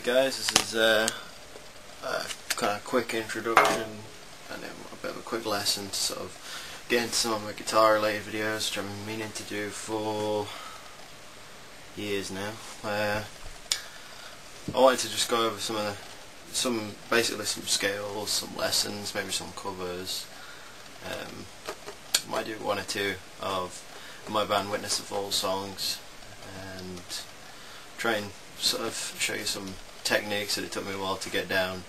guys, this is a kind of quick introduction and a bit of a quick lesson to sort of get into some of my guitar related videos, which I've been meaning to do for years now. I wanted to just go over basically some scales, some lessons, maybe some covers. Might do one or two of my band Witness of All songs and try and sort of show you some techniques that it took me a while to get down,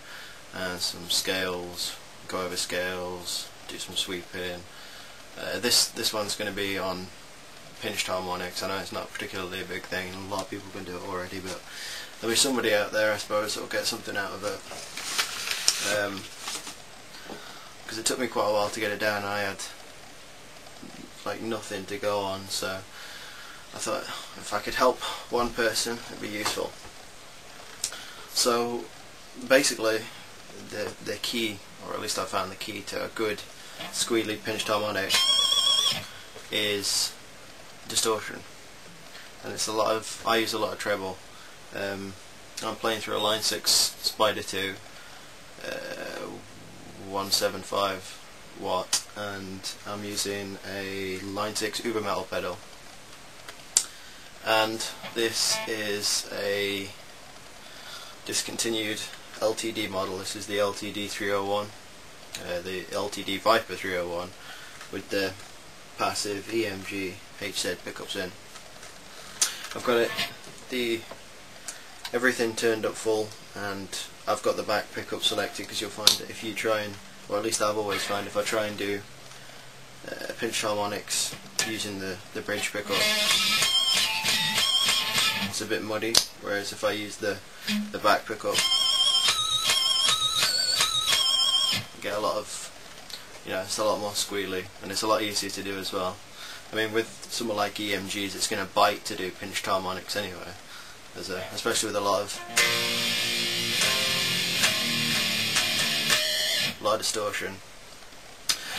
and some scales, go over scales, do some sweeping. This one's going to be on pinched harmonics. I know it's not particularly a big thing, and a lot of people can do it already, but there'll be somebody out there, I suppose, that will get something out of it. Because it took me quite a while to get it down. I had like nothing to go on, so I thought if I could help one person, it'd be useful. So basically, the key, or at least I found the key to a good squealy pinched harmonic, is distortion. And it's I use a lot of treble. I'm playing through a Line 6 Spider 2, 175 watt, and I'm using a Line 6 Uber Metal pedal. And this is a discontinued LTD model. This is the LTD 301, the LTD Viper 301, with the passive EMG HZ pickups in. I've got everything turned up full, and I've got the back pickup selected, because you'll find that if you try and, or at least I've always found, if I try and do pinched harmonics using the bridge pickup, it's a bit muddy, whereas if I use the back pickup, I get a lot of, it's a lot more squealy, and it's a lot easier to do as well. I mean, with someone like EMGs, it's going to bite to do pinched harmonics anyway, especially with a lot of distortion.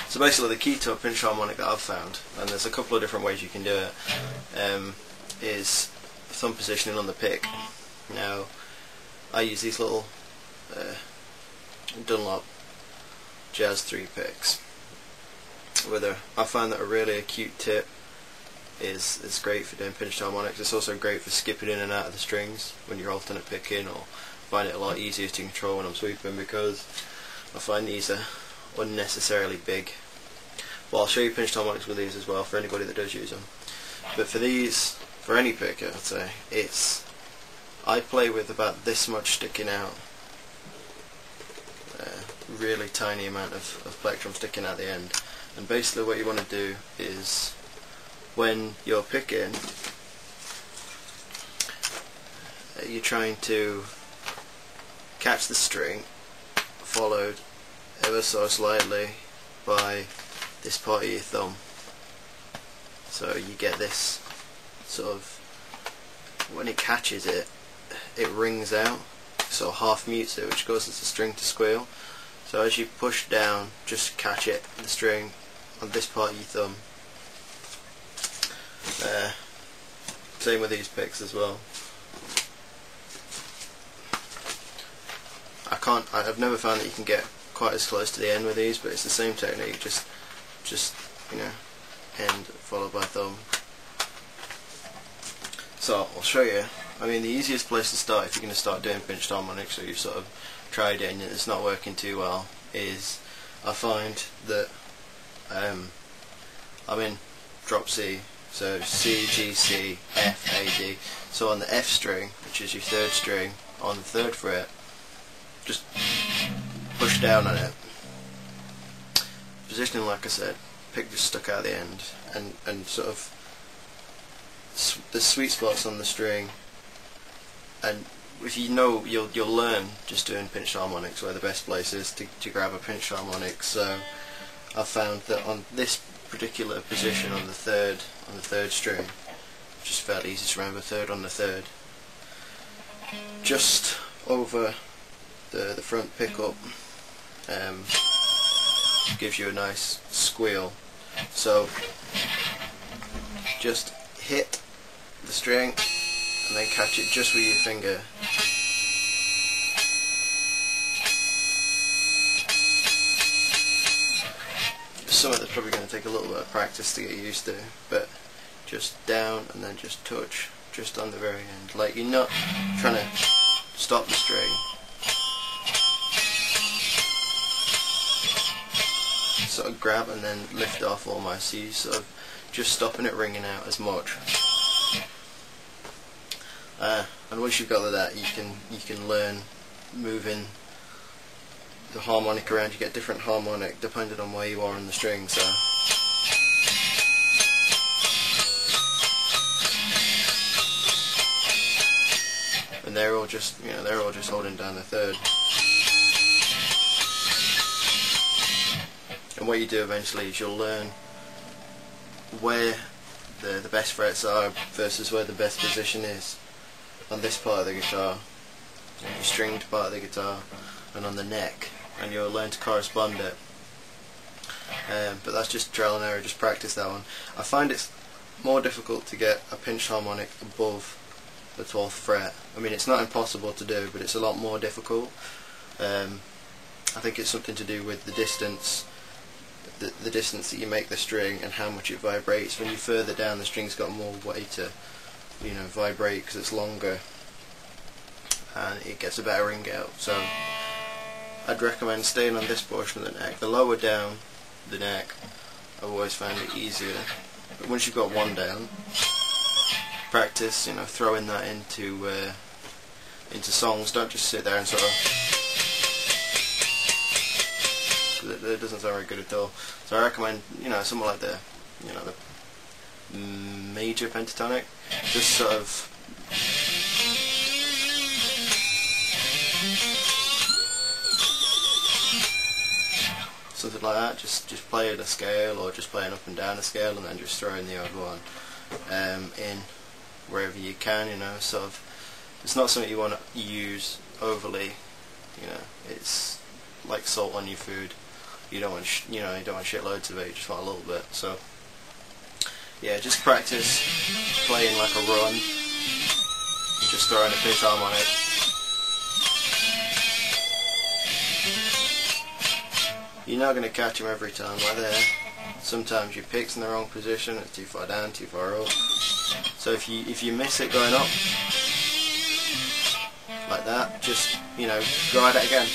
So basically, the key to a pinched harmonic that I've found, and there's a couple of different ways you can do it, is thumb positioning on the pick. Now, I use these little Dunlop Jazz 3 picks. I find that a really acute tip is great for doing pinched harmonics. It's also great for skipping in and out of the strings when you're alternate picking, or find it a lot easier to control when I'm sweeping, because I find these are unnecessarily big. Well, I'll show you pinched harmonics with these as well for anybody that does use them. But for these, for any picker, I'd say, I play with about this much sticking out, really tiny amount of plectrum sticking out the end. And basically what you want to do is, when you're picking, you're trying to catch the string, followed ever so slightly by this part of your thumb. So you get this sort of, when it catches it, it rings out, so half mutes it, which causes the string to squeal. So as you push down, just catch it, the string, on this part of your thumb. Same with these picks as well. I've never found that you can get quite as close to the end with these, but it's the same technique, just end followed by thumb. So I'll show you. I mean, the easiest place to start if you're going to start doing pinched harmonics, or you've sort of tried it and it's not working too well, is I find that I'm in drop C, so C, G, C, F, A, D. So on the F string, which is your third string, on the third fret, just push down on it. Positioning, like I said, pick just stuck out the end, and sort of the sweet spots on the string. And if you know, you'll learn just doing pinched harmonics where the best place is to grab a pinched harmonic. So I found that on this particular position, on the third string, which is fairly easy to remember, third on the third, just over the front pickup, gives you a nice squeal. So just hit the string and then catch it just with your finger, something that's probably going to take a little bit of practice to get used to, but just down and then just touch just on the very end, like you're not trying to stop the string. Sort of grab and then lift off almost, so you sort of just stopping it ringing out as much. And once you've got to that, you can learn moving the harmonic around. You get different harmonic depending on where you are on the string. So and they're all just holding down the third. And what you do eventually is you'll learn where the best frets are versus where the best position is on this part of the guitar, on your stringed part of the guitar, and on the neck, and you'll learn to correspond it. But that's just trial and error, just practice that one. I find it's more difficult to get a pinched harmonic above the 12th fret. I mean, it's not impossible to do, but it's a lot more difficult. I think it's something to do with the distance, the distance that you make the string and how much it vibrates. When you're further down, the string's got more way to, vibrate because it's longer, and it gets a better ring out. So I'd recommend staying on this portion of the neck. The lower down the neck, I've always found it easier. But once you've got one down, practice, throwing that into songs. Don't just sit there and sort of. It doesn't sound very good at all. So I recommend, something like the major pentatonic, just sort of something like that. Just play it a scale, or just playing up and down a scale, and then just throw in the odd one in wherever you can. Sort of. It's not something you want to use overly. It's like salt on your food. You don't want you don't want shitloads of it. You just want a little bit. So yeah, just practice playing like a run, just throwing a pinched harmonic. You're not going to catch them every time like there. Sometimes your pick's in the wrong position. It's too far down, too far up. So if you miss it going up like that, just go at it again.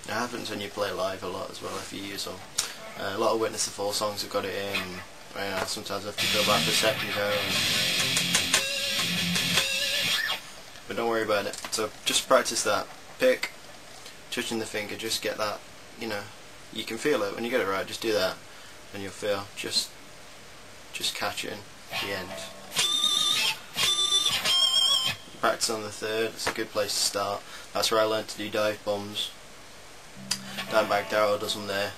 It happens when you play live a lot as well if you use them. A lot of Witness the Fall songs have got it in. Sometimes I have to go back a second go. But don't worry about it. So just practice that. Pick, touching the finger, just get that, you can feel it. When you get it right, just do that. And you'll feel just catching the end. Practice on the third, it's a good place to start. That's where I learned to do dive bombs. Dimebag Darrell does them there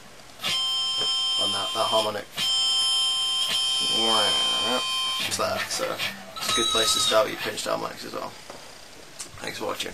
on that harmonic, just like that. So it's a good place to start with your pinched harmonics as well. Thanks for watching.